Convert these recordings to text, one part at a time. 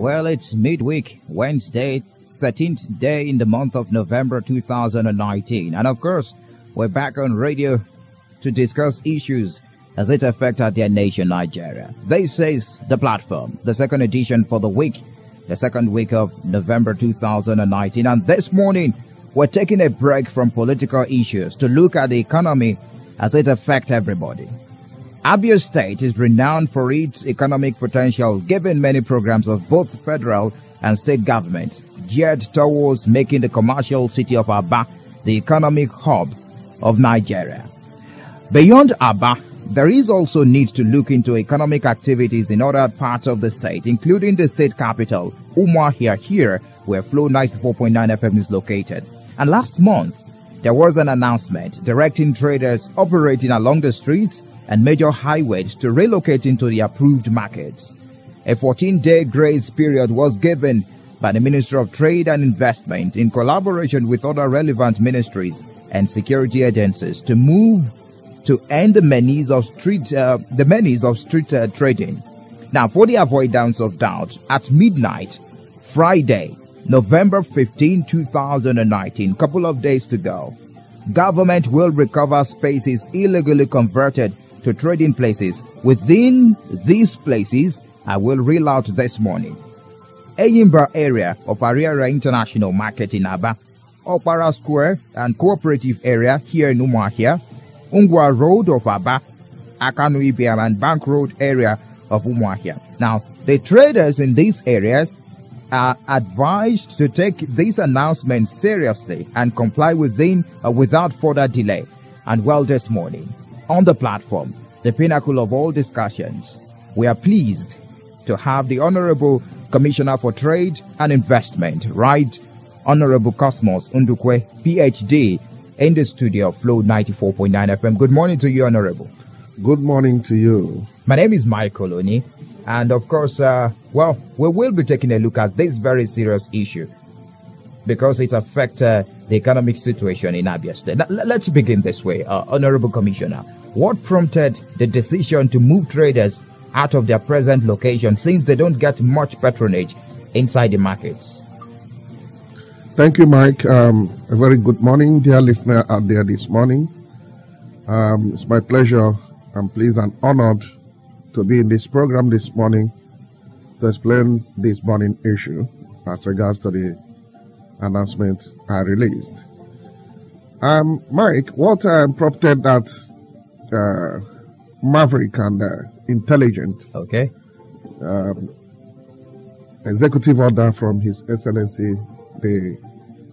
Well, it's midweek, Wednesday, 13th day in the month of November 2019. And of course, we're back on radio to discuss issues as it affects our dear nation, Nigeria. This is The Platform, the second edition for the week, the second week of November 2019. And this morning, we're taking a break from political issues to look at the economy as it affects everybody. Abia State is renowned for its economic potential, given many programs of both federal and state government geared towards making the commercial city of Aba the economic hub of Nigeria. Beyond Aba, there is also need to look into economic activities in other parts of the state, including the state capital, Umuahia, here, where Flow 94.9 FM is located. And last month, there was an announcement directing traders operating along the streets and major highways to relocate into the approved markets. A 14-day grace period was given by the Ministry of Trade and Investment in collaboration with other relevant ministries and security agencies to move to end the menace of street trading. Now, for the avoidance of doubt, at midnight, Friday, November 15, 2019, couple of days to go, government will recover spaces illegally converted to trading places. Within these places, I will reel out this morning: Eyimba area of Ariara International Market in Aba, Okpara Square and Cooperative area here in Umuahia, Ungwa Road of Aba, Akanu Ibiam and Bank Road area of Umuahia. Now, the traders in these areas are advised to take these announcements seriously and comply without further delay. And well, this morning, on the platform, the pinnacle of all discussions, we are pleased to have the Honorable Commissioner for Trade and Investment, Right Honorable Cosmos Ndukwe, PhD, in the studio of Flow 94.9 FM. Good morning to you, Honorable. Good morning to you. My name is Michael Oni, and of course, we will be taking a look at this very serious issue because it affects the economic situation in Abia State. Now, let's begin this way, Honorable Commissioner. What prompted the decision to move traders out of their present location since they don't get much patronage inside the markets? Thank you, Mike. A very good morning, dear listener out there this morning. It's my pleasure. I'm pleased and honored to be in this program this morning to explain this morning issue as regards to the announcement I released. Mike, what prompted that maverick and intelligent executive order from His Excellency the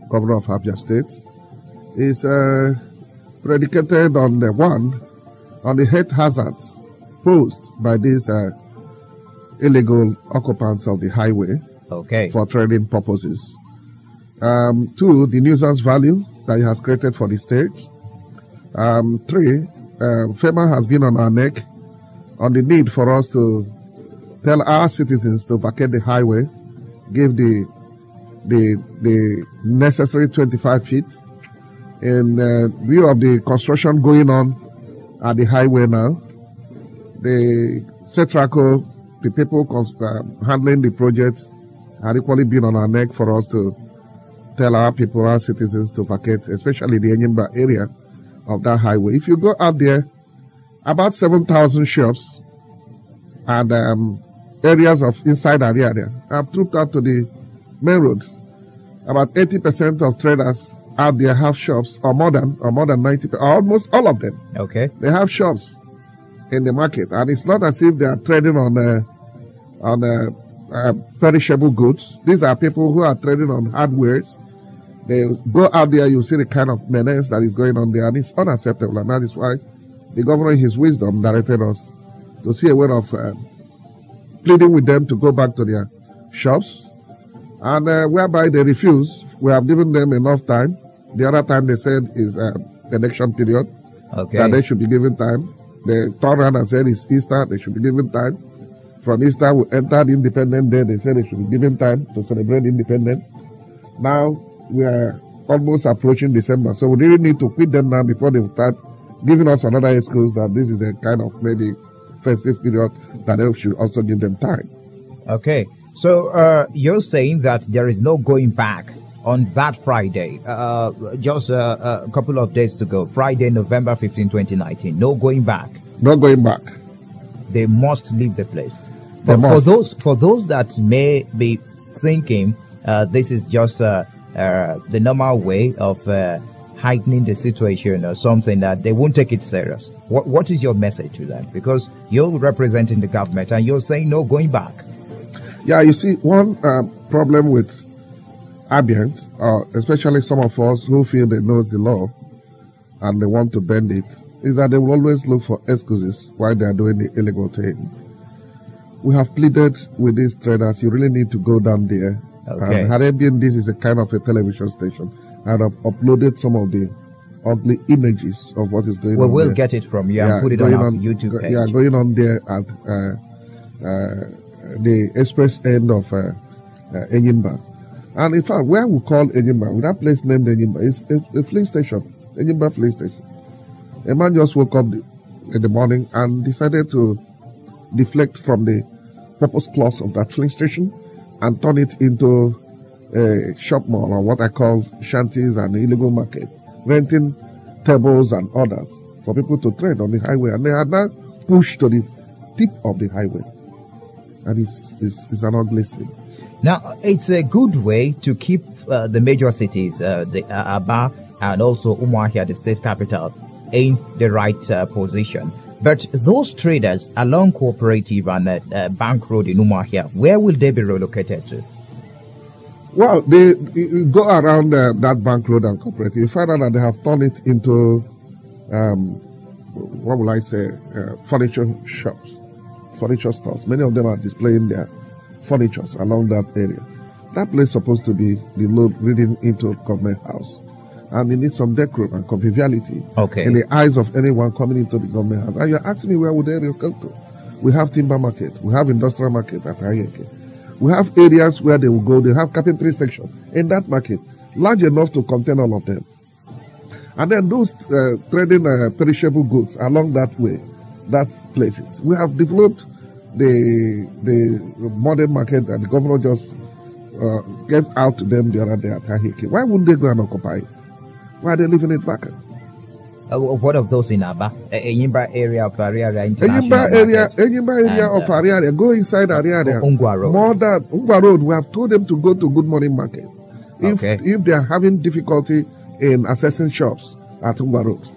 Governor of Abia State is predicated on the health hazards posed by these illegal occupants of the highway for trading purposes. 2, the nuisance value that it has created for the state. 3, FEMA has been on our neck on the need for us to tell our citizens to vacate the highway, give the necessary 25 feet in view of the construction going on at the highway now. The CETRACO, the people handling the project, had equally been on our neck for us to tell our people, our citizens, to vacate, especially the Eyimba area of that highway. If you go out there, about 7,000 shops and areas of inside area there have trooped out to the main road. About 80% of traders out there have shops, or more than 90%, almost all of them. They have shops in the market, and it's not as if they are trading on perishable goods. These are people who are trading on hardwares. They go out there, you see the kind of menace that is going on there, and it's unacceptable. And that is why the governor, in his wisdom, directed us to see a way of pleading with them to go back to their shops. And whereby they refuse, we have given them enough time. The other time they said is election period, that they should be given time. The third round has said it's Easter, they should be given time. From Easter, we entered Independence Day, they said they should be given time to celebrate independence. Now, we are almost approaching December, so we really need to quit them now before they start giving us another excuse that this is a kind of maybe festive period, that they should also give them time. So you're saying that there is no going back on that Friday, just a couple of days to go, Friday, November 15, 2019. No going back. No going back. They must leave the place. They But must. for those that may be thinking this is just the normal way of heightening the situation or something, that they won't take it serious. What is your message to them? Because you're representing the government and you're saying no going back. Yeah, you see, one problem with Abians, especially some of us who feel they know the law and they want to bend it, is that they will always look for excuses why they are doing the illegal thing. We have pleaded with these traders, you really need to go down there. Okay. Arabian, this is a kind of a television station, and I've uploaded some of the ugly images of what is going We on will there. get it from you and put it on going our YouTube page. Yeah, going on there at the express end of Enyimba. And in fact, where we call Enyimba, with that place named Enyimba, it's a fleet station, Enyimba fleet station. A man just woke up in the morning and decided to deflect from the purpose clause of that fleet station and turn it into a shop mall, or what I call shanties and illegal market, renting tables and others for people to trade on the highway. And they are now pushed to the tip of the highway. And it's an ugly thing. Now, it's a good way to keep the major cities, the Aba and also Umuahia, the state capital, in the right position. But those traders along Cooperative and Bank Road in Umuahia, where will they be relocated to? Well, they go around that Bank Road and Cooperative. You find out that they have turned it into, what will I say, furniture shops, furniture stores. Many of them are displaying their furnitures along that area. That place is supposed to be the load leading into government house. And it needs some decorum and conviviality in the eyes of anyone coming into the government house. And you're asking me, where would they relocate to? We have timber market. We have industrial market at Ayeke. We have areas where they will go. They have carpentry section in that market, large enough to contain all of them. And then those trading perishable goods along that way, that places. We have developed the modern market that the governor just gave out to them the other day at Ahike. Why wouldn't they go and occupy it? Why are they leaving it vacant? What of those in Aba? Enyimba area of Ariaria International Enyimba area of Ariaria. Go inside Ariaria. Ungwa Road. More than Ungwa Road, we have told them to go to Good Morning Market. If they are having difficulty in accessing shops at Ungwa Road.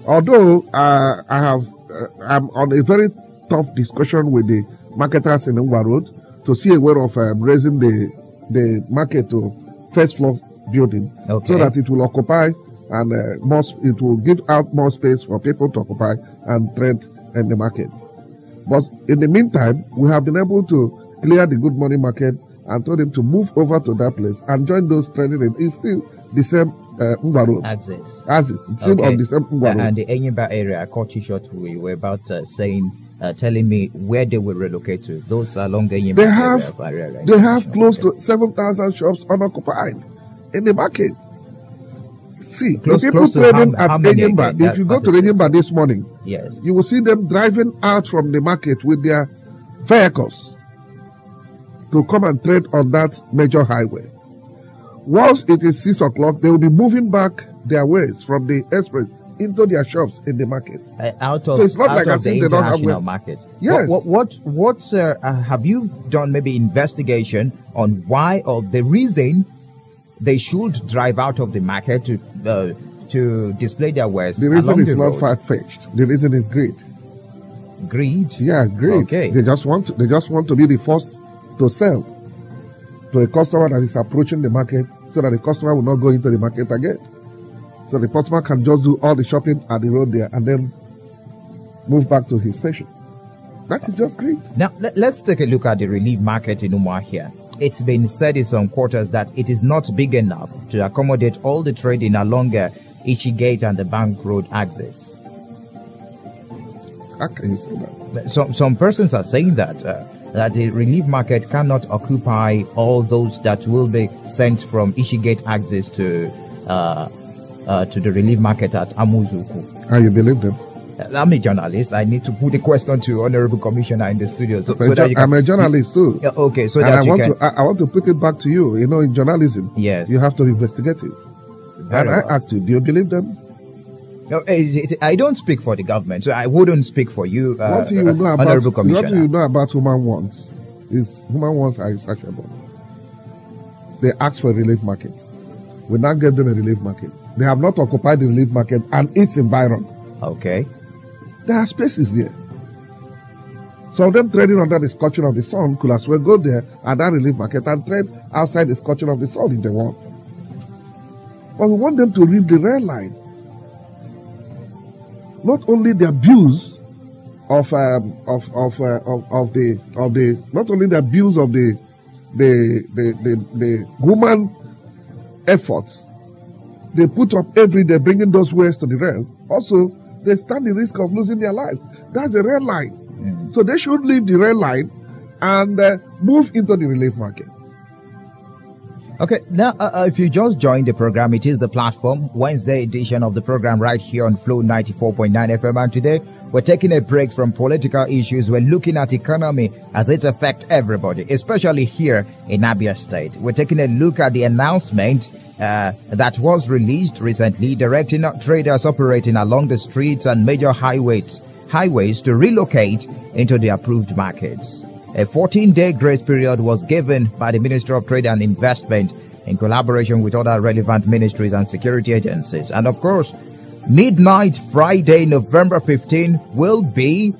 Although I'm on a very tough discussion with the marketers in Ungwa Road to see a way of raising the market to first floor building so that it will occupy and it will give out more space for people to occupy and trade in the market. But in the meantime, we have been able to clear the Good Morning Market and told them to move over to that place and join those trading. It's still the same Ungwa Road. Axis. It's still on the same Ungwa Road. And the Enyimba area, I caught you short. We were about telling me where they will relocate to. Those along the Enyimba area. They have close to 7,000 shops unoccupied in the market. See, the people trading at Enyimba, if you go to Enyimba this morning, yes, you will see them driving out from the market with their vehicles to come and trade on that major highway. Once it is 6 o'clock, they will be moving back their ways from the express into their shops in the market. So it's not like I the they don't have market. Yes. What have you done? Maybe investigation on why or the reason they should drive out of the market to display their wares. The reason is not far-fetched. The reason is greed. Greed? Yeah, greed. Okay. They just want to be the first to sell to a customer that is approaching the market, so that the customer will not go into the market again. So the customer can just do all the shopping at the road there and then move back to his station. That is just greed. Now, let's take a look at the relief market in Umuahia. It's been said in some quarters that it is not big enough to accommodate all the trading along Ishigate and the Bank Road axis. How can you say that? Some persons are saying that the relief market cannot occupy all those that will be sent from Ishigate axis to the relief market at Amuzuku. And you believe them? I'm a journalist. I need to put the question to Honorable Commissioner in the studio. So that you can, I'm a journalist too. Yeah, okay, so and that I want to put it back to you. You know, in journalism, yes, you have to investigate it. And I asked you, do you believe them? No, I don't speak for the government, so I wouldn't speak for you, what do you know about, Honorable Commissioner. What do you know about human wants? Human wants are insatiable. They ask for a relief market. We now give them a relief market. They have not occupied the relief market and its environment. Okay. There are spaces there. Some of them trading under the scorching of the sun could as well go there at that relief market and trade outside the scorching of the sun if they want. But we want them to leave the red line. Not only the abuse of the human efforts they put up every day, bringing those wares to the rail. Also, they stand the risk of losing their lives. That's a red line. Mm-hmm. So they should leave the red line and move into the relief market. Okay, now if you just joined the program, it is the Platform, Wednesday edition of the program right here on Flow 94.9 FM. And today, we're taking a break from political issues. We're looking at economy as it affects everybody, especially here in Abia State. We're taking a look at the announcement that was released recently, directing traders operating along the streets and major highways to relocate into the approved markets. A 14-day grace period was given by the Ministry of Trade and Investment in collaboration with other relevant ministries and security agencies. And of course, midnight Friday, November 15 will be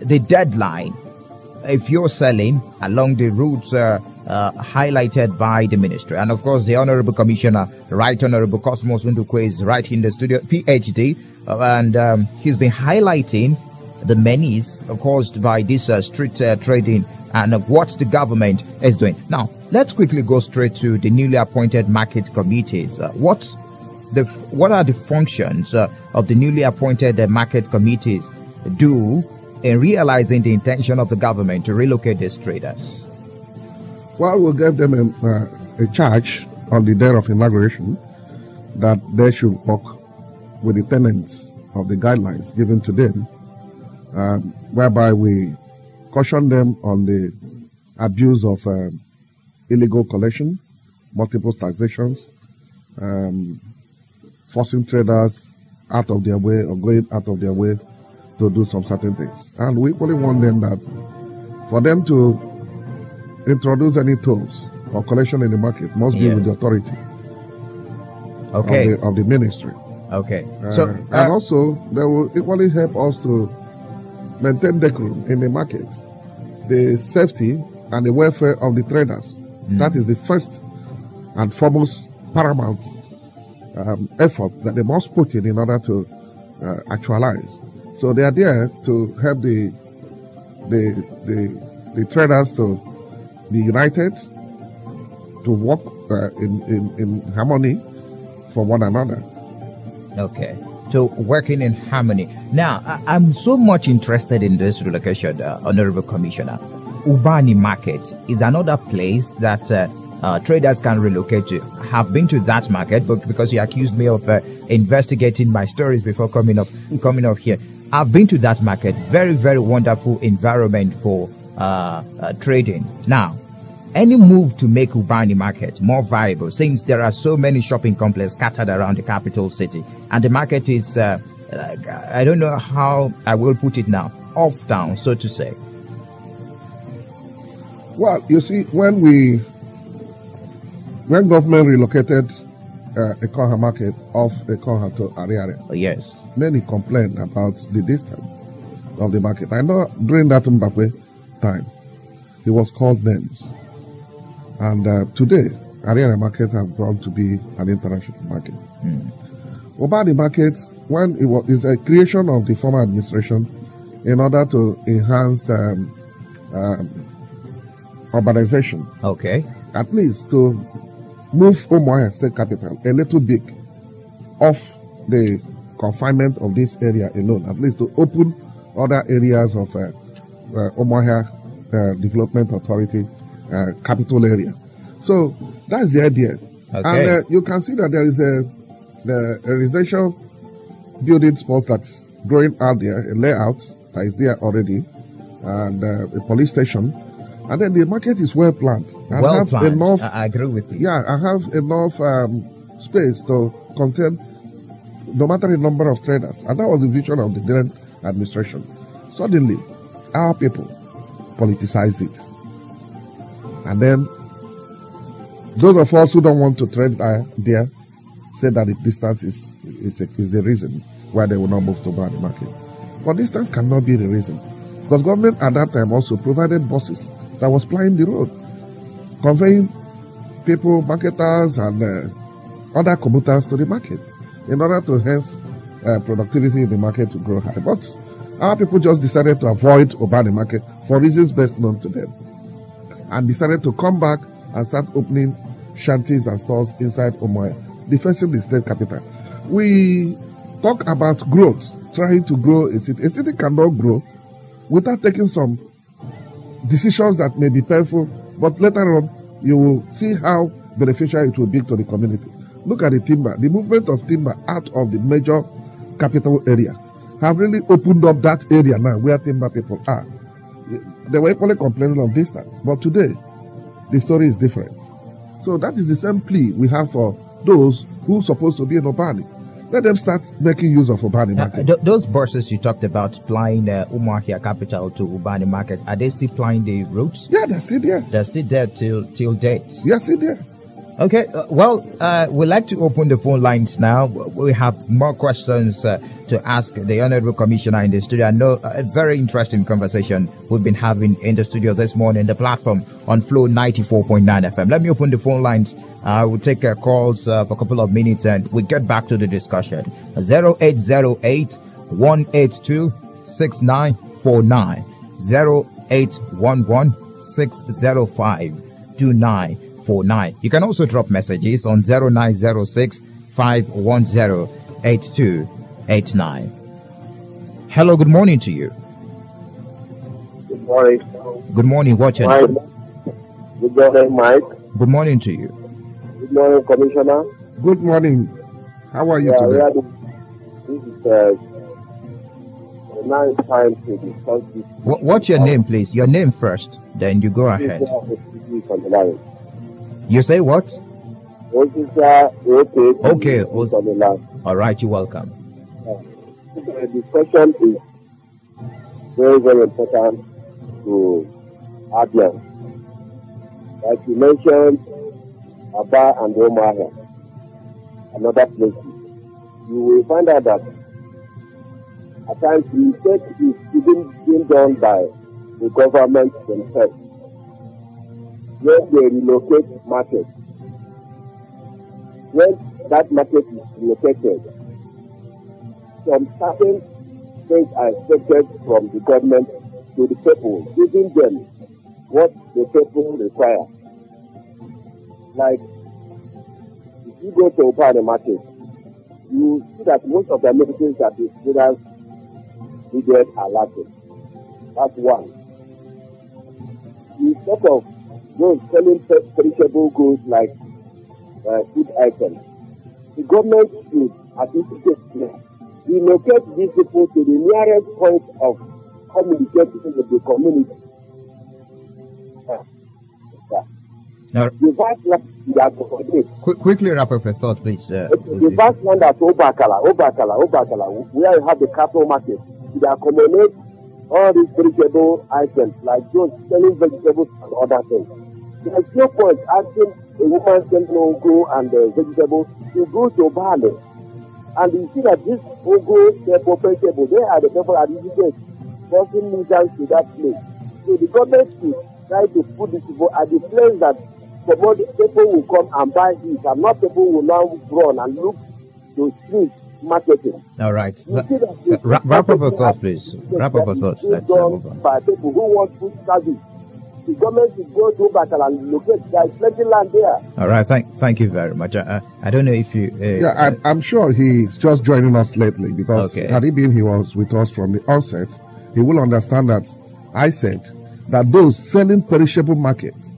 the deadline if you're selling along the routes highlighted by the ministry. And of course, the Honorable Commissioner, Right Honorable Cosmos Ndukwe, is right in the studio, PhD, and he's been highlighting the menace caused by this street trading and what the government is doing. Now, let's quickly go straight to the newly appointed market committees. What are the functions of the newly appointed market committees do in realizing the intention of the government to relocate these traders? Well, we'll give them a charge on the day of inauguration that they should work with the tenets of the guidelines given to them, whereby we caution them on the abuse of illegal collection, multiple taxations, forcing traders out of their way or going out of their way to do some certain things. And we equally want them that for them to introduce any tools or collection in the market must be with the authority of the ministry. Okay. And also, they will equally help us to maintain decorum in the markets, the safety and the welfare of the traders. That is the first and foremost paramount effort that they must put in order to actualize. So they are there to help the traders to be united, to work in harmony for one another. Okay. So working in harmony. Now, I'm so much interested in this relocation, Honorable Commissioner. Ubani Market is another place that traders can relocate to. I have been to that market, but because you accused me of investigating my stories before coming up here, I've been to that market. Very, very wonderful environment for trading. Now, any move to make Ubani Market more viable, since there are so many shopping complexes scattered around the capital city, and the market is, I don't know how I will put it now, off town, so to say. Well, you see, when government relocated Ekonha Market off Ekonha to Ariaria, yes, many complained about the distance of the market. I know during that Mbappe time, he was called names. And today, Ariaria Market has grown to be an international market. Ubani Market, when is a creation of the former administration in order to enhance urbanization. Okay. At least to move Umuahia State Capital a little bit off the confinement of this area alone, at least to open other areas of Umuahia Development Authority capital area. So that's the idea. Okay. And you can see that there is a residential building spot that's growing out there, a layout that is there already, and a police station. And then the market is well planned. Well planned. I agree with you. Yeah, I have enough space to contain no matter the number of traders. And that was the vision of the then administration. Suddenly, our people politicized it. And then those of us who don't want to trade there said that the distance is the reason why they will not move to Obani market. But distance cannot be the reason. Because government at that time also provided buses that was plying the road, conveying people, marketers, and other commuters to the market in order to enhance productivity in the market to grow high. But our people just decided to avoid Obani market for reasons best known to them, and decided to come back and start opening shanties and stores inside Umuahia, defending the state capital. We talk about growth, trying to grow a city. A city cannot grow without taking some decisions that may be painful, but later on you will see how beneficial it will be to the community. Look at the timber. The movement of timber out of the major capital area have really opened up that area now where timber people are. They were equally complaining of distance, but today the story is different. So that is the same plea we have for those who are supposed to be in Obani. Let them start making use of Ubani market. Those buses you talked about plying Umuahia capital to Ubani market, are they still plying the routes? Yeah, they're still there. They're still there till date? Yeah, still there. Okay, we'd like to open the phone lines now. We have more questions to ask the Honorable Commissioner in the studio. I know a very interesting conversation we've been having in the studio this morning, the platform on Flow 94.9 FM. Let me open the phone lines. We'll take calls for a couple of minutes and we'll get back to the discussion. 0808 182 6949 0811 605 2949. You can also drop messages on 0906 510 8289. Hello, good morning to you. Good morning. Good morning, what's your name? Good morning, Mike. Good morning to you. Good morning, Commissioner. Good morning. How are you today? This is the ninth time to discuss this. What's your name, please? Your name first, then you go ahead. You say what? Okay. All right, you're welcome. The discussion is very, very important to audience. Like you mentioned, Aba and Umuahia, another place, you will find out that at times the mistake is even being done by the government themselves. When they relocate market, when that market is relocated, some certain things are expected from the government to the people, giving them what the people require. Like, if you go to Ubani market, you see that most of the medicines that the traders needed are lacking. That's one. Instead of those selling perishable goods like food items, the government should relocate these people to the nearest point of communication with the community. Quickly wrap up your thought, please. The vast land at Obakala, where you have the cattle market, they accommodate all these perishable items like those selling vegetables and other things. There's no point asking a woman selling ugu and vegetables to go to Bali. And you see that this ugu, they're perishable. They are the people that are forcing migrants to that place. So the government should try to put these people at the place that people will come and buy it, and not people will now run and look to street marketing. All right. Wrap up your thoughts, please. Wrap up your thoughts. Let's move on. By people who want food service. The government should go to Bakala and locate. There is plenty land there. All right. Thank you very much. I don't know if you... I'm sure he's just joining us lately because had he been, he was with us from the onset, he will understand that I said that those selling perishable markets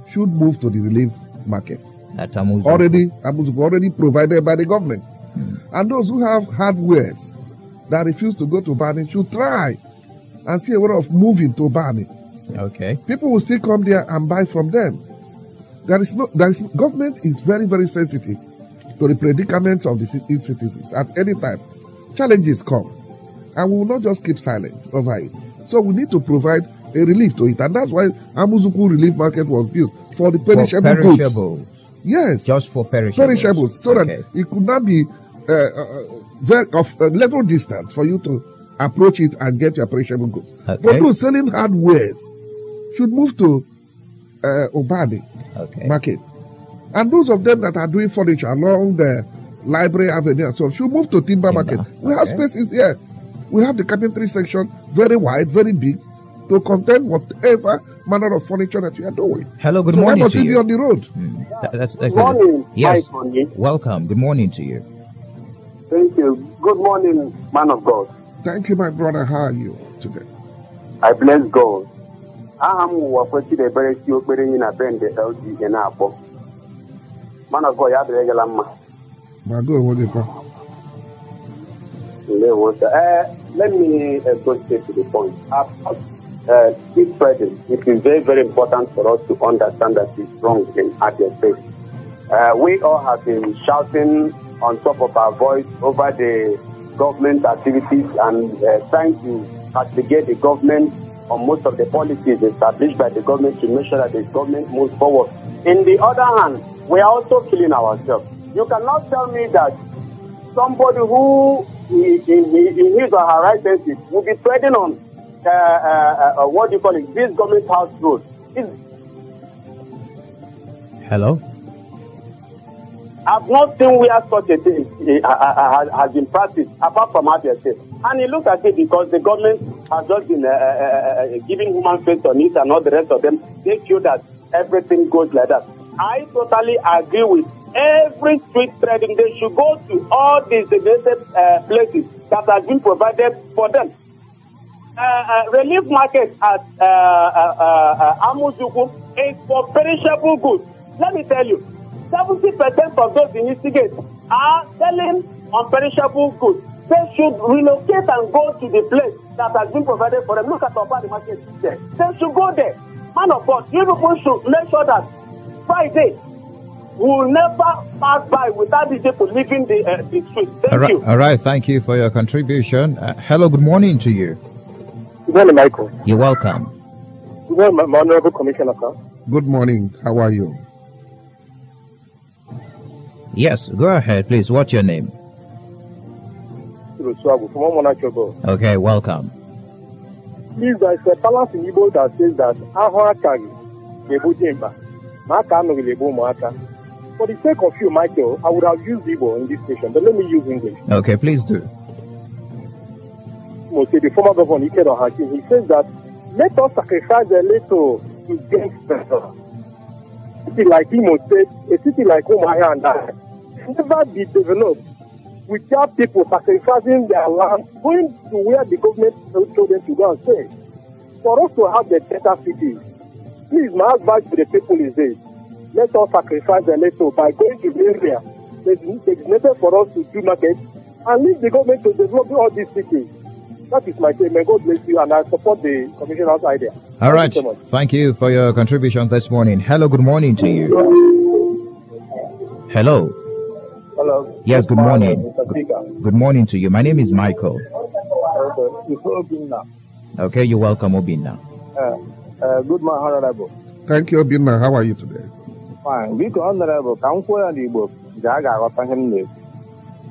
should move to the relief market. Already provided by the government. And those who have hardwares that refuse to go to Bani should try and see a way of moving to Bani. Okay. People will still come there and buy from them. Government is very, very sensitive to the predicaments of its citizens at any time. Challenges come, and we will not just keep silent over it. So we need to provide a relief to it, and that's why Amuzuku Relief Market was built for the perishable goods. Yes, just for perishables, so that it could not be a little distance for you to approach it and get your perishable goods. Okay. But those selling hardware should move to Obade Market, and those of them that are doing furniture along the Library Avenue and so on should move to Timber Market. We have spaces here. We have the carpentry section, very wide, very big, to contain whatever manner of furniture that you are doing. Hello, good morning to you. Be on the road. That's good morning. Yes. Welcome. Good morning to you. Thank you. Good morning, man of God. Thank you, my brother. How are you today? I bless God. Man of God, you have the let me go straight to the point. This Friday, it is very, very important for us to understand that it's wrong in Abia State. We all have been shouting on top of our voice over the government activities and trying to castigate the government on most of the policies established by the government to make sure that the government moves forward. In the other hand, we are also killing ourselves. You cannot tell me that somebody who in his or her right senses will be treading on what do you call it, this government house road. Hello? I've not seen where such a thing has been practiced apart from Abia State. And you look at it because the government has just been giving human face on it and all the rest of them. They feel that everything goes like that. I totally agree with every street trading. They should go to all these designated places that have been provided for them. Relief market at Amuzuku is for perishable goods. Let me tell you, 70% of those in Eastgate are selling unperishable goods. They should relocate and go to the place that has been provided for them. Look at the market there. They should go there. Man of God, you people should make sure that Friday will never pass by without these people leaving the street. Thank you. All right, thank you for your contribution. Hello, good morning to you. Good morning, Michael. You're welcome. Good morning, my Honorable Commissioner, sir. Good morning. How are you? Yes, go ahead, please. What's your name? Okay, welcome. Please, there is a balance in Igbo that says that for the sake of you, Michael, I would have used Igbo in this station, but let me use English. Okay, please do. The former governor, Ikedo Hakim, he says that let us sacrifice a little to gain better. A city like Imo State, a city like Umuahia and that, never be developed without people sacrificing their land, going to where the government told them to go and stay. For us to have the better cities, please, my advice to the people is this: let us sacrifice a little by going to the area designated for us to do market and leave the government to develop all these cities. That is my statement. God bless you, and I support the commissioner's idea. All right. Thank you for your contribution this morning. Hello, good morning to you. Hello. Hello. Yes, good morning. Good morning to you. My name is Michael. Okay, you're welcome, Obinna. Good morning, Honorable. Thank you, Obinna. How are you today? Fine. Big Honorable,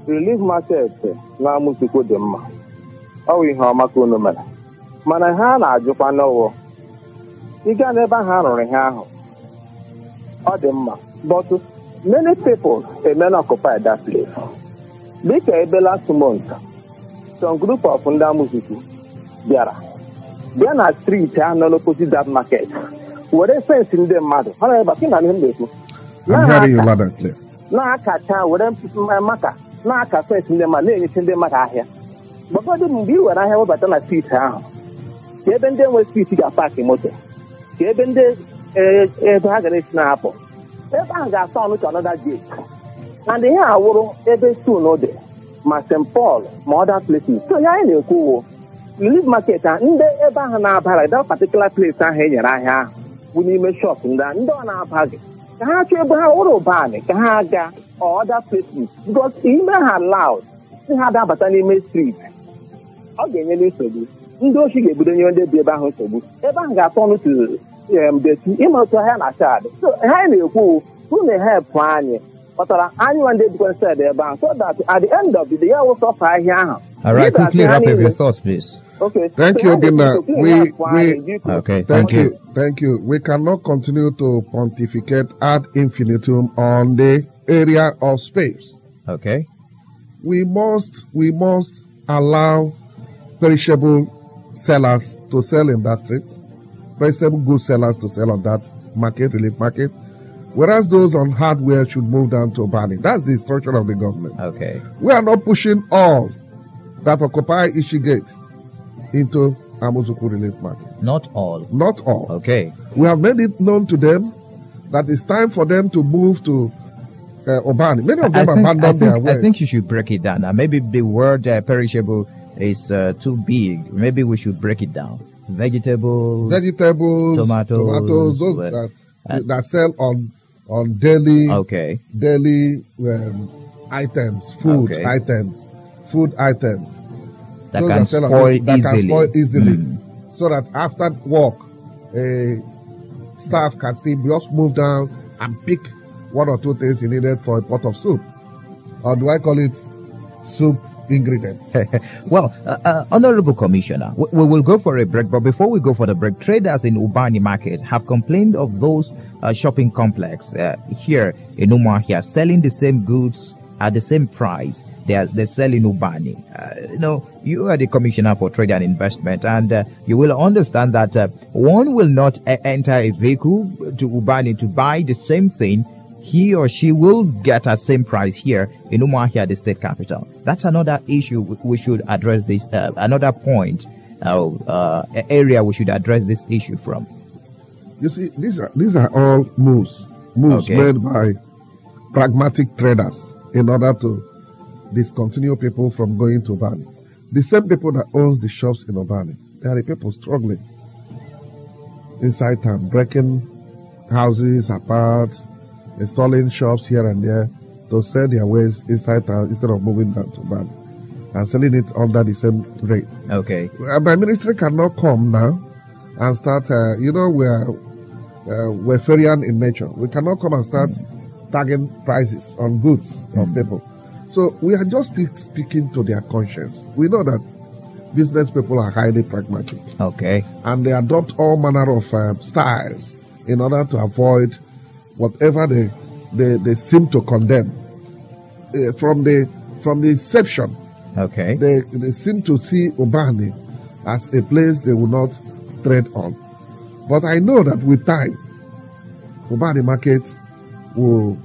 relief market na Amuzuku dị mma. Ọ wụ ihe ọma ka unu mere. Mana ha na-ajụkwa n'ụwa. Ị gaa n'ebe ha rụrụ ihe ahụ. Ọ dị mma. But many people may not occupy that place. Dịka ebe last month, some group of ndị Amuzuku bịara na street ahụ nọ n'opposite that market. Were fence ndị mmadụ. Ha na-ebe akị na ihe m na-ekwu. I'm hearing you loud and clear. Na-akacha were maka na-aka fence ndị mmadụ na-enyechi ndị mmadụ ahịa. Bọkọdụ mgbe ị were ahịa webata na street ahụ, ka ebe ndị nwe street ga-apaki moto, ka ebe ndị ebe ha ga na-esi na-apụ, ebe ahụ ga-asa ọnụ to another gate. And ihe awụrụ ebe stone dị. ma St. Paul, ma other places. So ya na-ekwu relief market ndị ebe ahụ na-abara that particular place ahụ enyere ahịa ahụ bụ n'ime shop ndị ọ na-abaghị ka ha chọọ ebe ha ụrụ ụbanị ka ha ga other places because ime ha loud si ha dabata n'ime street ọ ga-enyere nsogbu ndị ochi ga-ebido nye ndị bi ebe ahụ nsogbu ebe ahụ ga-atọ ọnụ deti ime otu ahịa na chad so ha na-ekwu unu help anyị kpọtara anyị nwa ndị dịkwa nsed ebe ahụ so that at the end of the day ya wụsọpụ ahịa ahụ. All right, quickly wrap up your thoughts, please. Okay. Thank you, Obinna. Okay, thank you. We cannot continue to pontificate ad infinitum on the area of space. Okay. We must allow perishable sellers to sell in that street, perishable goods sellers to sell on that market, relief market, whereas those on hardware should move down to Bani. That's the instruction of the government. Okay. We are not pushing all that occupy Ishigate into Amozuku relief market. Not all. Not all. Okay. We have made it known to them that it's time for them to move to Obani. Many of them abandoned their ways. I think you should break it down. Maybe the word perishable is too big. Maybe we should break it down. Vegetables, tomatoes, those that sell on daily items, food items that can spoil easily. So that after work, staff can still just move down and pick one or two things he needed for a pot of soup. Or do I call it soup ingredients? Well, Honorable Commissioner, we will go for a break, but before we go for the break, traders in Ubani Market have complained of those shopping complex here in Umuahia selling the same goods at the same price they sell in Ubani. You are the Commissioner for Trade and Investment, and you will understand that one will not enter a vehicle to Ubani to buy the same thing. He or she will get a same price here in Umuahia, the state capital. That's another issue we should address this, another point, area we should address this issue from. You see, these are all moves made by pragmatic traders in order to discontinue people from going to Ubani. The same people that owns the shops in Ubani, they are the people struggling inside town, breaking houses apart, installing shops here and there to sell their wares inside town instead of moving down to Ubani and selling it under the same rate. Okay. My ministry cannot come now and start, we're Ferian in nature. We cannot come and start tagging prices on goods of people. So we are just speaking to their conscience. We know that business people are highly pragmatic. Okay. And they adopt all manner of styles in order to avoid whatever they seem to condemn. From the inception, okay, they seem to see Ubani as a place they will not tread on. But I know that with time, Ubani market will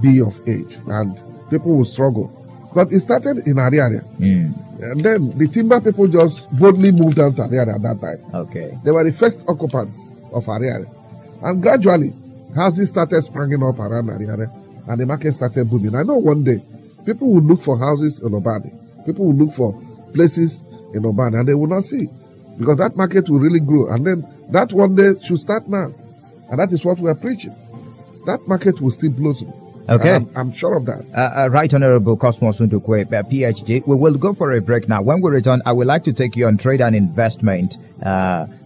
be of age and people will struggle. But it started in Ariaria. And then the timber people just boldly moved down to Ariaria at that time. Okay. They were the first occupants of Ariaria. And gradually, houses started springing up around Ariaria and the market started booming. I know one day, people will look for houses in Ubani. People will look for places in Ubani and they will not see. Because that market will really grow. And then that one day should start now. And that is what we are preaching. That market will still blossom. Okay. I'm sure of that. Right Honorable Cosmos Ndukwe, PhD. We will go for a break now. When we return, I would like to take you on trade and investment.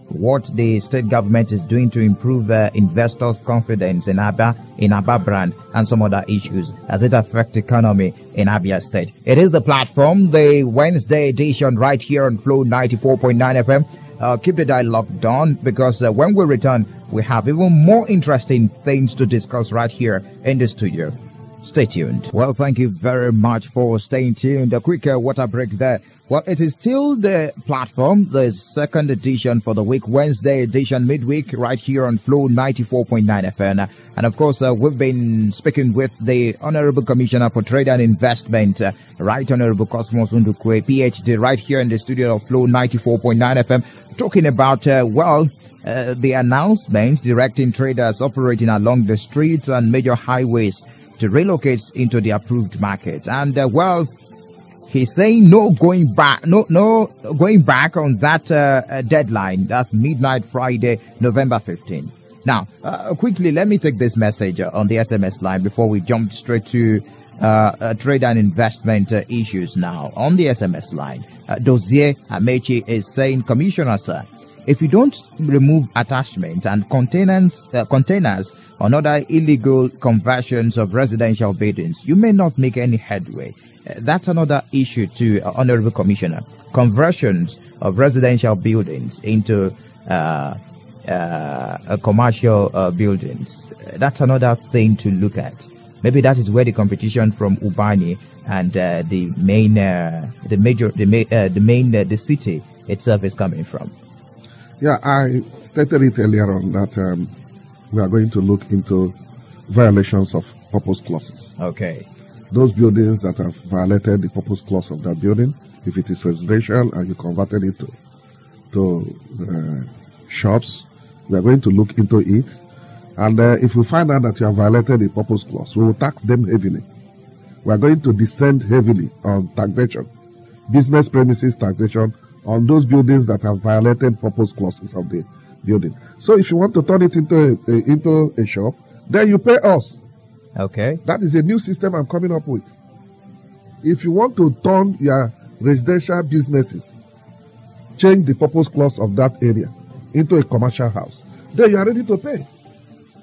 What the state government is doing to improve investors' confidence in Aba brand, and some other issues as it affects economy in Abia State. It is the platform, the Wednesday edition, right here on Flow 94.9 FM. Keep the dialogue on, because when we return, we have even more interesting things to discuss right here in the studio. Stay tuned. Well, thank you very much for staying tuned. A quick water break there. Well, it is still the platform, the second edition for the week, Wednesday edition, midweek, right here on Flow 94.9 FM. And of course, we've been speaking with the Honorable Commissioner for Trade and Investment, Right Honorable Cosmos Ndukwe, PhD, right here in the studio of Flow 94.9 FM, talking about, the announcements directing traders operating along the streets and major highways to relocate into the approved markets. And, He's saying no going back on that deadline. That's midnight Friday, November 15. Now, quickly, let me take this message on the SMS line before we jump straight to trade and investment issues now. On the SMS line, Dozier Amechi is saying, Commissioner, sir, if you don't remove attachments and containers on other illegal conversions of residential buildings, you may not make any headway. That's another issue too, Honorable Commissioner. Conversions of residential buildings into commercial buildings. That's another thing to look at. Maybe that is where the competition from Ubani and the city itself is coming from. Yeah, I stated it earlier on that we are going to look into violations of purpose clauses. Okay. Those buildings that have violated the purpose clause of that building, if it is residential and you converted it to shops, we are going to look into it. And if we find out that you have violated the purpose clause, we will tax them heavily. We are going to descend heavily on taxation, business premises taxation, on those buildings that have violated purpose clauses of the building. So if you want to turn it into a shop, then you pay us. Okay. That is a new system I'm coming up with. If you want to turn your residential businesses, change the purpose clause of that area into a commercial house, then you are ready to pay.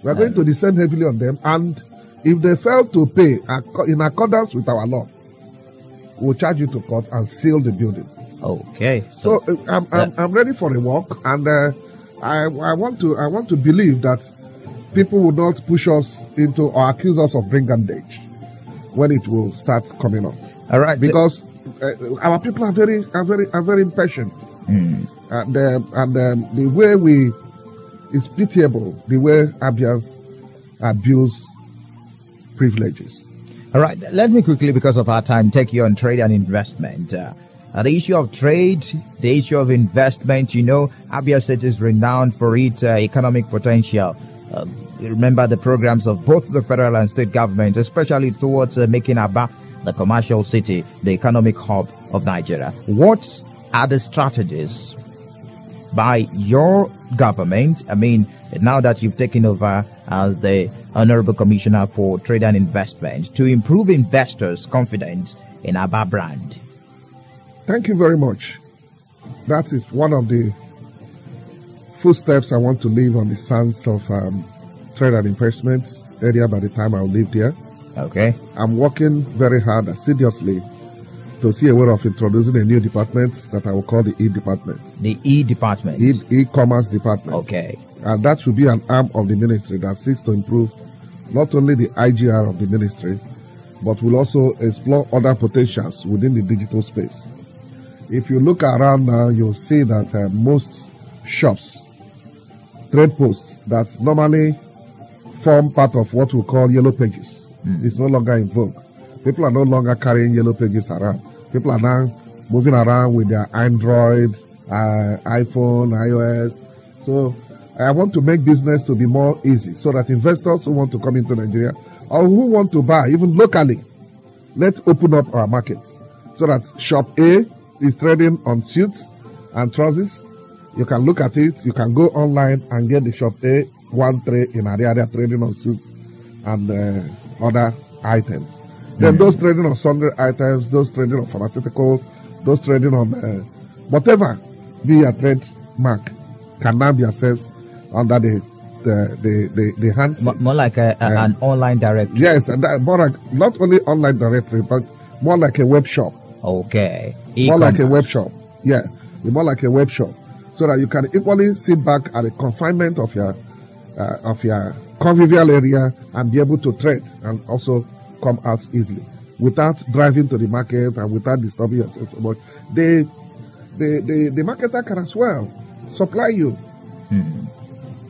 We are going to descend heavily on them, and if they fail to pay in accordance with our law, we'll charge you to court and seal the building. Okay. So I'm ready for a walk, and I want to believe that people will not push us into or accuse us of brigandage when it will start coming up. All right. Because our people are very impatient, and the way it's pitiable the way Abians abuse privileges. All right. Let me quickly, because of our time, take you on trade and investment. The issue of trade, the issue of investment, Abia State is renowned for its economic potential. You remember the programs of both the federal and state governments, especially towards making Aba the commercial city, the economic hub of Nigeria. What are the strategies by your government? I mean, now that you've taken over as the Honorable Commissioner for Trade and Investment, to improve investors' confidence in Aba brand? Thank you very much. That is one of the footsteps I want to leave on the sands of trade and investment area by the time I will leave there. Okay. I'm working very hard, assiduously, to see a way of introducing a new department that I will call the E-Department. The E-Department? E-Commerce Department. Okay. And that should be an arm of the ministry that seeks to improve not only the IGR of the ministry, but will also explore other potentials within the digital space. If you look around now, you'll see that most shops, trade posts that normally form part of what we call yellow pages, is no longer in vogue. People are no longer carrying yellow pages around. People are now moving around with their Android, iPhone, iOS. So I want to make business to be more easy so that investors who want to come into Nigeria or who want to buy, even locally, let's open up our markets so that Shop A is trading on suits and trousers. You can look at it. You can go online and get the Shop A one tray in area trading on suits and other items. Then those trading on sundry items, those trading on pharmaceuticals, those trading on whatever be a trademark can now be accessed under the handset. More like an online directory. Yes, and that, more like not only online directory, but more like a web shop. Okay. More like a web shop. Yeah, more like a web shop, so that you can equally sit back at the confinement of your convivial area and be able to trade and also come out easily without driving to the market and without disturbing yourself so much. The marketer can as well supply you in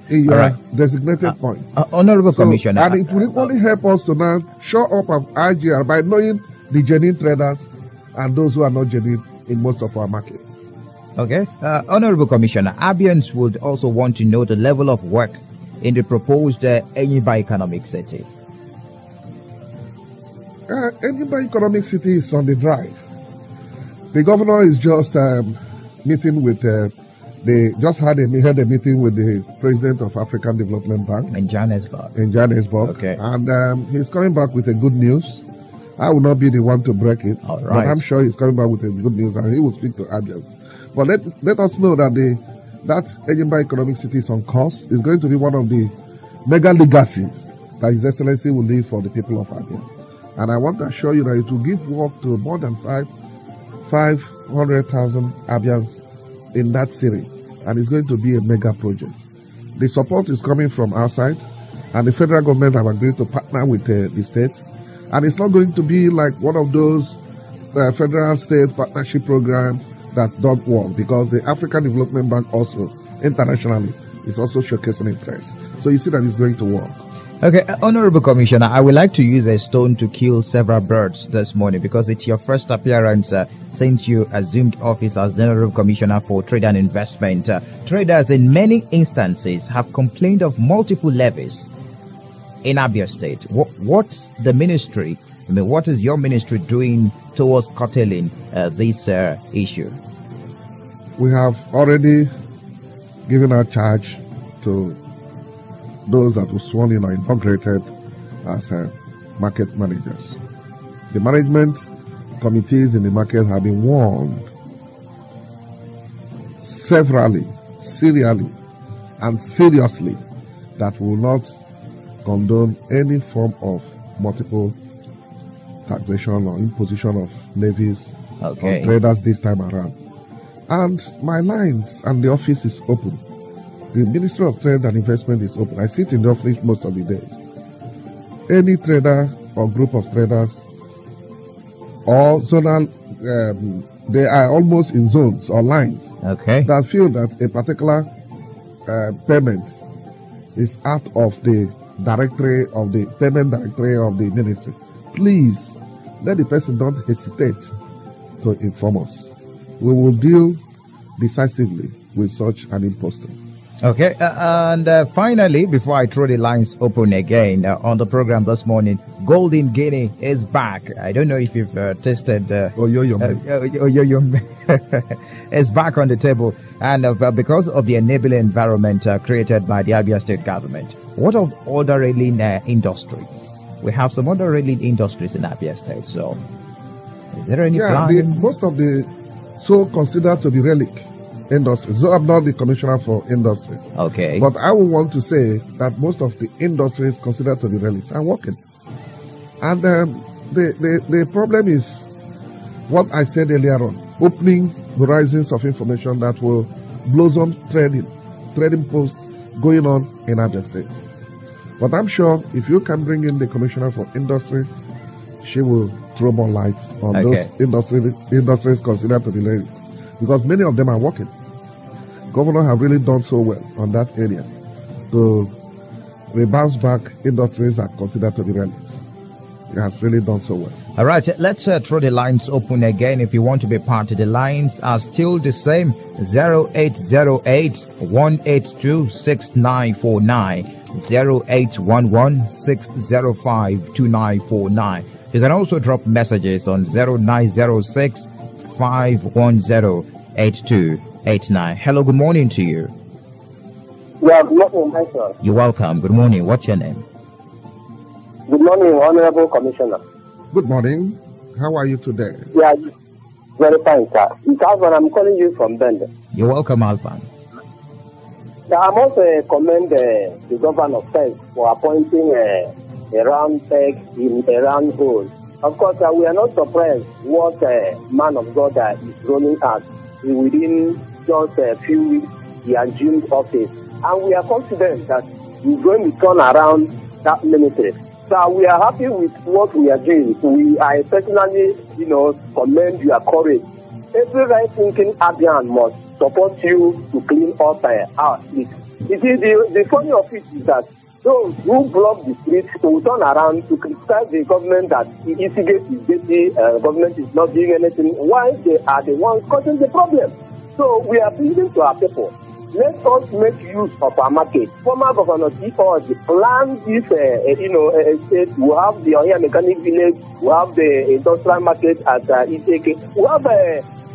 your designated point. Honorable Commissioner. And it will equally help us to now show up of IGR by knowing the genuine traders and those who are not genuine in most of our markets. Okay. Honorable Commissioner, Abians would also want to know the level of work in the proposed Enyimba Economic City. Enyimba Economic City is on the drive. The governor is just meeting with they just had a meeting with the president of African Development Bank In Johannesburg. Okay. And he's coming back with a good news. I will not be the one to break it, All right. but I'm sure he's coming back with a good news, and he will speak to Abians. But let us know that that Enyimba Economic City is on course. Is going to be one of the mega legacies that His Excellency will leave for the people of Abia. And I want to assure you that it will give work to more than 500,000 Abians in that city. And it's going to be a mega project. The support is coming from outside, and the federal government have agreed to partner with the states. And it's not going to be like one of those federal state partnership programs that don't work, because the African Development Bank also internationally is also showcasing interest. So you see that it's going to work. Okay, Honorable Commissioner, I would like to use a stone to kill several birds this morning, because it's your first appearance since you assumed office as the Honorable Commissioner for Trade and Investment. Traders in many instances have complained of multiple levies in Abia State. What's the ministry, what is your ministry doing towards curtailing this issue? We have already given our charge to those that were sworn in or inaugurated as market managers. The management committees in the market have been warned severally, serially, and seriously that we will not condone any form of multiple taxation or imposition of levies on traders this time around. And my lines and the office is open. The Ministry of Trade and Investment is open. I sit in the office most of the days. Any trader or group of traders or zonal, they are almost in zones or lines that feel that a particular payment is out of the directory of the payment directory of the ministry. Please let the person not hesitate to inform us. We will deal decisively with such an impostor. Okay, and finally, before I throw the lines open again on the program this morning, Golden Guinea is back. I don't know if you've tasted Oyoyo. It's back on the table, and because of the enabling environment created by the Abia State government. What of other railing industries? We have some other railing industries in Abia State. So, is there any plan? Most of the so considered to be relic industry. So I'm not the commissioner for industry. Okay. But I would want to say that most of the industries considered to be relics are working. And the problem is what I said earlier on, opening horizons of information that will blossom trading posts going on in Abia State. But I'm sure if you can bring in the commissioner for industry, she will throw more light on those industries considered to be relics. Because many of them are working. Governor have really done so well on that area to bounce back industries that are considered to be relics. It has really done so well. All right, let's throw the lines open again. If you want to be part of the lines, are still the same: 0808-182-6949, 0811-605-2949. You can also drop messages on 0906 510-8289. Hello, good morning to you. Yeah, good morning, my sir. You're welcome. Good morning. What's your name? Good morning, Honorable Commissioner. Good morning. How are you today? Yeah, very fine, sir. It's Alvan. I'm calling you from Bende. You're welcome, Alvan. Yeah, I must commend the governor first for appointing a round peg in a round hole. Of course, we are not surprised what man of God is rolling out. Within just a few weeks, he assumed office. And we are confident that he's going to turn around that ministry. So we are happy with what we are doing. I personally, commend your courage. Every right-thinking Abian must support you to clean up our streets. You see, the funny of it is that those who block the streets will turn around to criticize the government that the ECGate is busy, government is not doing anything, while they are the ones causing the problem. So we are pleading to our people. Let us make use of our market. Former Governor T.O.G. planned this, state. We have the Oya Mechanic Village, we have the industrial market at Iseke. We have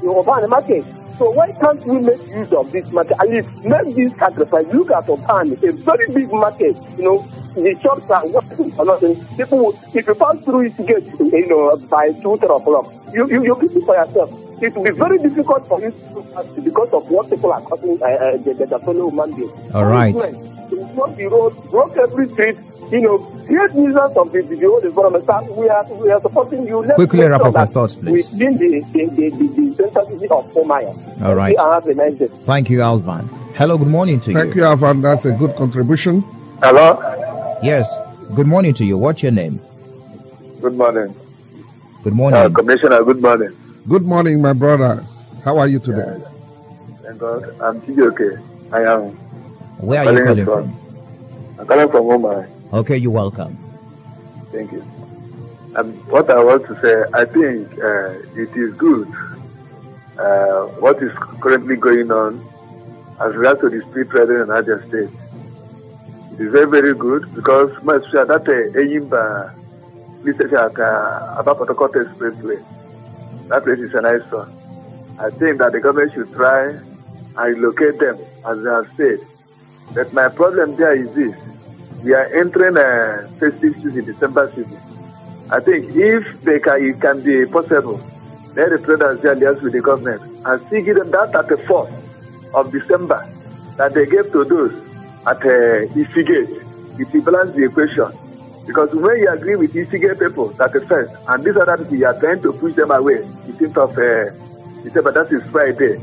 Oban market. So why can't we make use of this market? At least make this sacrifice. Look at Oban, a very big market. The shops are working or nothing. People, if you pass through it gate, by 2-3 o'clock, you keep it for yourself. It will be very difficult for you to pass because of what people are causing the fellow human beings. All right. To block the road, block every street, create nuisance of the whole environment. We are supporting you. Let's quickly wrap up your thoughts, please. Within the sensitivity of Omaya. All right. Have a nice day. Thank you, Alvan. Hello, good morning to you. Thank you, Alvan. That's a good contribution. Hello? Yes, good morning to you. What's your name? Good morning. Good morning. Commissioner, good morning. Good morning, my brother. How are you today? Thank God. I'm okay. I am. Where are you calling from? I'm calling from Omaya. Okay, you're welcome. Thank you. What I want to say, I think it is good what is currently going on as regards to the street trading in Niger State. It is very, very good because much that Eyimba police station at about Port Expressway. That place is a nice one. I think that the government should try and locate them as they have said. But my problem there is this. We are entering a festive season, December season. I think if it can be possible, let the traders liaise with the government and see give them that 34th of December that they gave to those at Ifigate. It will balance the equation. Because when you agree with Ifigate people, that the first, and these other people, you are trying to push them away. The 10th of December, that is Friday.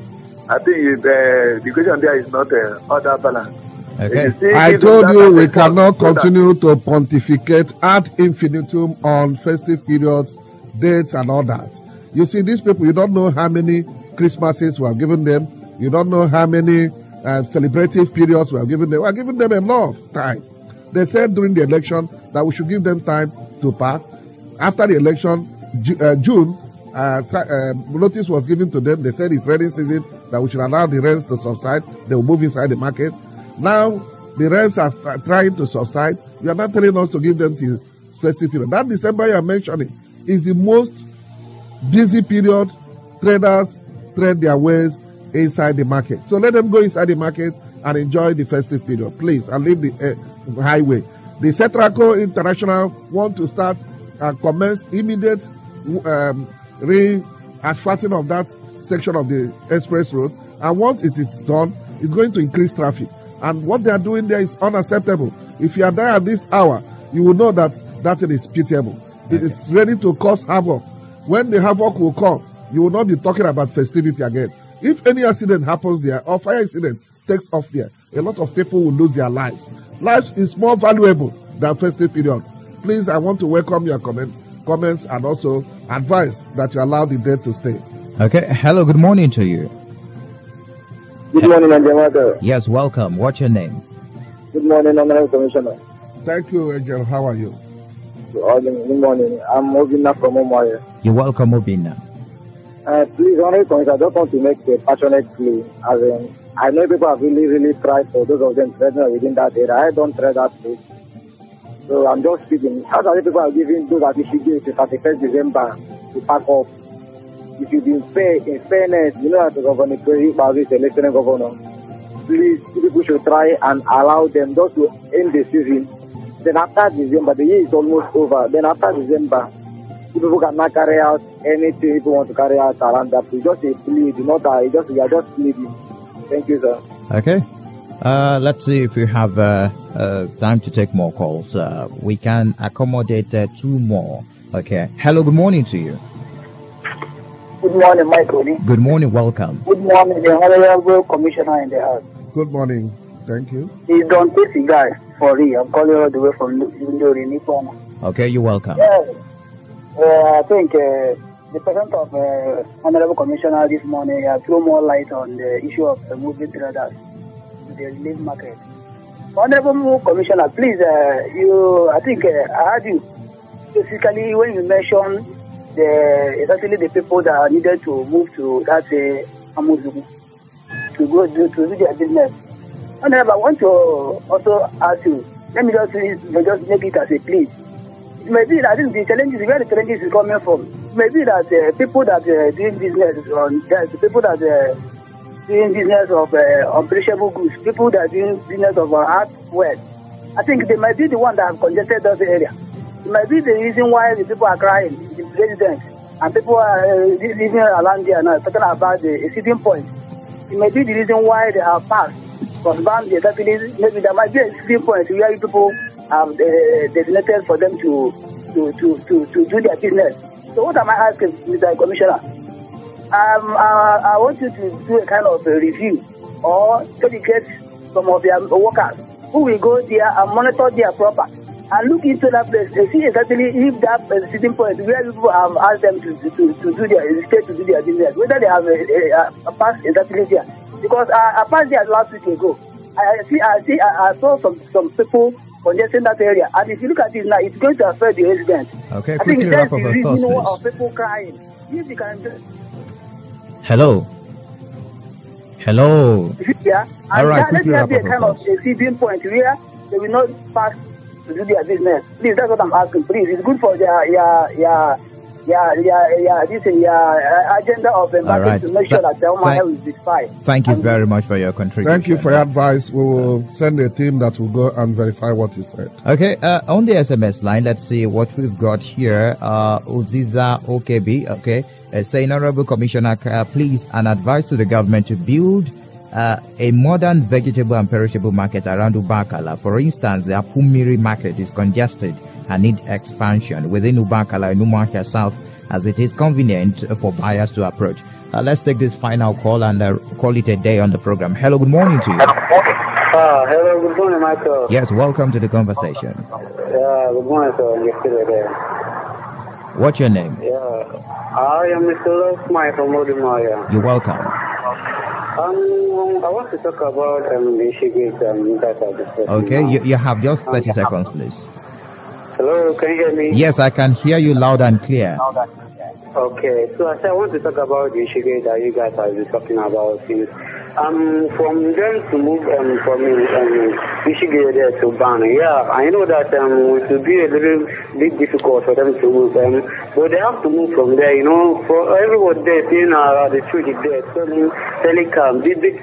I think the equation there is not order balance. Okay. I told you we cannot continue to pontificate ad infinitum on festive periods, dates, and all that. You see, these people, you don't know how many Christmases we have given them. You don't know how many celebrative periods we have given them. We are giving them enough time. They said during the election that we should give them time to pass. After the election, June, notice was given to them. They said it's rainy season, that we should allow the rains to subside. They will move inside the market. Now, the rains are trying to subside. You are not telling us to give them the festive period. That December you are mentioning is the most busy period. Traders trade their ways inside the market. So let them go inside the market and enjoy the festive period, please, and leave the highway. The Cetraco International want to start and commence immediate re-asphalting of that section of the express road. And once it is done, it's going to increase traffic. And what they are doing there is unacceptable. If you are there at this hour, you will know that that is pitiable. It is ready to cause havoc. When the havoc will come, you will not be talking about festivity again. If any accident happens there or fire incident takes off there, a lot of people will lose their lives. Life is more valuable than festive period. Please, I want to welcome your comments and also advise that you allow the dead to stay. Okay. Hello, good morning to you. Good morning, Anjamata. Yes, welcome. What's your name? Good morning, Honorable Commissioner. Thank you, Angel. How are you? Good morning. I'm Obina from Omaya. You're welcome, Obina. Please, Honorable Commissioner, I just want to make a passionate plea. As in, I know people have really tried for those of them trading within that area. I don't trade that place. So I'm just speaking. How many people are giving those that issue to 31st December to pack up? It should be in fairness, as the governor, this election governor, please, people should try and allow them just to end the season. Then after December, the year is almost over. Then after December, people cannot carry out anything people want to carry out around that. It's just a plea, we are just pleading. Thank you, sir. Okay. Let's see if we have time to take more calls. We can accommodate 2 more. Okay. Hello, good morning to you. Good morning, Michael. Good morning, welcome. Good morning, the Honorable Commissioner in the House. Good morning. Thank you. It's Don Tesi guy for real. I'm calling all the way from Ndori, Nippon. Okay, you're welcome. Yes. I think the presence of Honorable Commissioner this morning threw more light on the issue of moving traders to the relief market. Honorable Commissioner, please, I think I heard you basically when you mentioned especially the people that are needed to move to that Amuzugu to go do their business. However, I want to also ask you, let me just make it as a plea. It may be that the challenges, where the challenges is coming from, may be that people that doing business on that, people that doing business of unperishable goods, people that doing business of hardware, I think they might be the one that have congested those areas. It might be the reason why the people are crying, the residents, and people are living around there now talking about the exceeding point. It may be the reason why they have passed. Because maybe there might be a exceeding point where people have designated for them to do their business. So what am I asking, Mr. Commissioner? I want you to do a kind of a review or dedicate some of their workers who will go there and monitor their property and look into that place and see exactly if that sitting point where people have asked them to do their state to do their business, whether they have a pass exactly there. Because I passed there last week ago. I saw some people congesting that area, and if you look at it now, it's going to affect the residents. Okay, I quickly think wrap that's up the your thoughts, reason please. of people crying. If you can just Hello. yeah, All and right, let quickly there wrap be a up your kind of thoughts. a seeding point where they will not pass to do their business. Please, that's what I'm asking. Please, it's good for their agenda of the market right. to make sure that the human health is verified. Thank you very much for your contribution. Thank you for your advice. We will send a team that will go and verify what you said. Okay, on the SMS line, let's see what we've got here. Uziza OKB, okay, saying, Honorable Commissioner, please, an advice to the government to build a modern vegetable and perishable market around Ubakala. For instance, the Apumiri market is congested and needs expansion within Ubakala and Umuahia South, as it is convenient for buyers to approach. Let's take this final call and call it a day on the program. Hello, good morning to you. Hello, good morning, Michael. Yes, welcome to the conversation. Good morning, sir. You're still there. What's your name? Yeah, I am Mr. Losmai from Odumaya. You're welcome. I want to talk about the Ishigate that I discussed. Okay, you have just 30 seconds, please. Hello, can you hear me? Yes, I can hear you loud and clear. Okay, so I want to talk about the Ishigate that you guys have been talking about since. From them to move from Ishigate there to Bana. Yeah, I know that it will be a little bit difficult for them to move, but they have to move from there. You know, for everyone there seeing the street there, selling telecom, big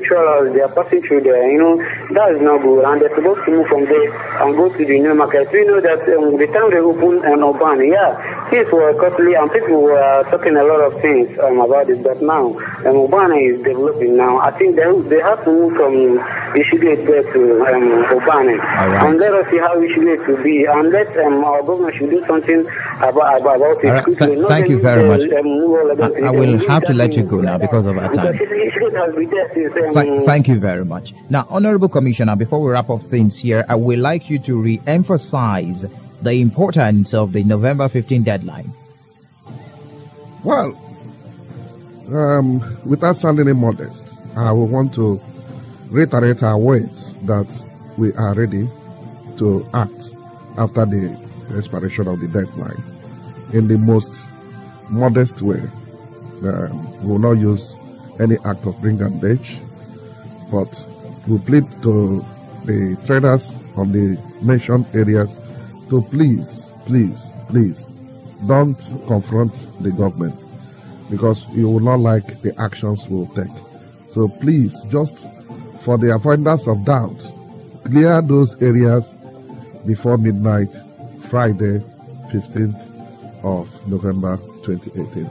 trawlers, they are passing through there. You know, that is not good, and they're supposed to move from there and go to the new market. We know that the time they open Urbana, yeah, things were costly and people were talking a lot of things about it, but now Urbana is developing now. I think they have to move from Ishigate there to Urbana, right. and let us see how Ishigate will be, and let our government should do something about it. All right. Thank you very much. I will have to let you go now because of our time. Thank you very much. Now, Honorable Commissioner, before we wrap up things here, I would like you to re-emphasize the importance of the November 15 deadline. Well, without sounding immodest, I will want to reiterate our words that we are ready to act after the expiration of the deadline in the most modest way. We will not use any act of brigandage, but we plead to the traders on the mentioned areas to please don't confront the government, because you will not like the actions we will take. So please, just for the avoidance of doubt, clear those areas before midnight, Friday, 15th of November 2018.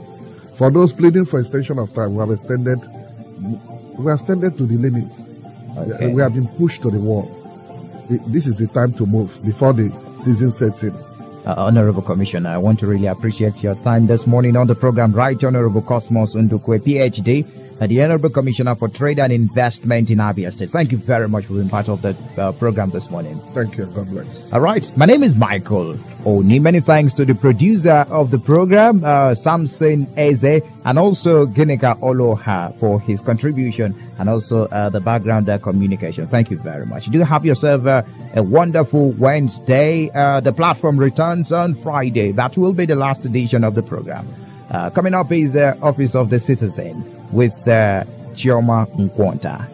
For those pleading for extension of time, we have extended to the limit. Okay. We have been pushed to the wall. This is the time to move before the season sets in. Honorable Commissioner, I want to really appreciate your time this morning on the program. Right, Honorable Cosmos Ndukwe, PhD, the Honorable Commissioner for Trade and Investment in Abia State. Thank you very much for being part of the program this morning. Thank you. God bless. All right. My name is Michael Oni. Many thanks to the producer of the program, Samson Eze, and also Ginika Oloha for his contribution, and also the background communication. Thank you very much. Do have yourself a wonderful Wednesday. The platform returns on Friday. That will be the last edition of the program. Coming up is the Office of the Citizen with Chioma Nkwonta.